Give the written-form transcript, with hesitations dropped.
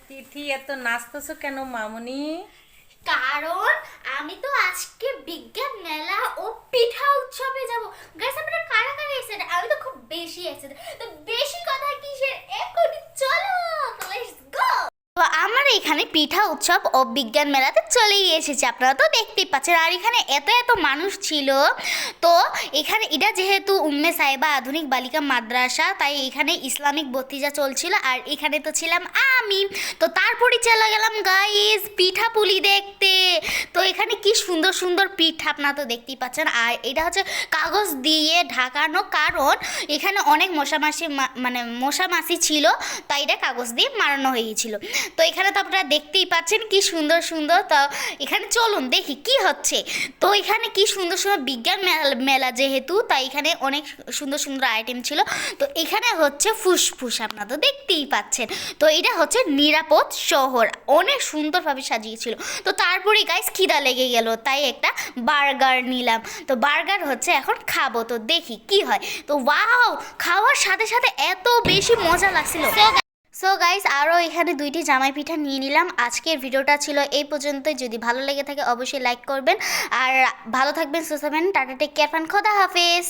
তিথি এত নাচতেছো কেন মামুনি? কারণ আমি তো আজকে বিজ্ঞান মেলা ও পিঠা উৎসবে যাব। গাইস আপনারা কারা কারা এক্সাইটেড? আমি তো খুব বেশি এক্সাইটেড। তো বেশি কথা কিসের, এখনই চলো, লেটস গো। তো আমার এখানে পিঠা উৎসব ও বিজ্ঞান মেলাতে চলেই এসেছে, আপনারা তো দেখতেই পাচ্ছেন। আর এখানে এত এত মানুষ ছিল। তো এখানে এটা যেহেতু উম্মে সাহেবা আধুনিক বালিকা মাদ্রাসা, তাই এখানে ইসলামিক বক্তৃতা চলছিল। আর এখানে তো ছিলাম আমি। তো তারপরে চলে গেলাম গাইস পিঠা পুলি দেখতে। তো এখানে কি সুন্দর সুন্দর পিঠা আপনারা তো দেখতেই পাচ্ছেন। আর এটা হচ্ছে কাগজ দিয়ে ঢাকানো, কারণ এখানে অনেক মশামাছি ছিল, তাই এটা কাগজ দিয়ে মারানো হয়েছিল। তো এখানে তো আপনারা দেখতেই পাচ্ছেন কি সুন্দর সুন্দর। তো এখানে চলুন দেখি কি হচ্ছে। তো এখানে কি সুন্দর সুন্দর বিজ্ঞান মেলা যেহেতু, তাই এখানে অনেক সুন্দর সুন্দর আইটেম ছিল। তো এখানে হচ্ছে ফুসফুস, আপনারা তো দেখতেই পাচ্ছেন। তো এটা হচ্ছে নিরাপদ শহর, অনেক সুন্দরভাবে সাজিয়েছিল। তো তারপরে গাইস খিদা লেগে গেল, তাই একটা বার্গার নিলাম। তো বার্গার হচ্ছে এখন খাবো, তো দেখি কি হয়। তো ওয়াও, খাওয়ার সাথে সাথে এত বেশি মজা লাগছিল। সো গাইস আরও এখানে দুইটি জামাই পিঠা নিয়ে নিলাম। আজকের ভিডিওটা ছিল এই পর্যন্তই। যদি ভালো লেগে থাকে অবশ্যই লাইক করবেন, আর ভালো থাকবেন, সুস্থ থাকবেন। টাটা, টেক কেয়ার, খোদা হাফেজ।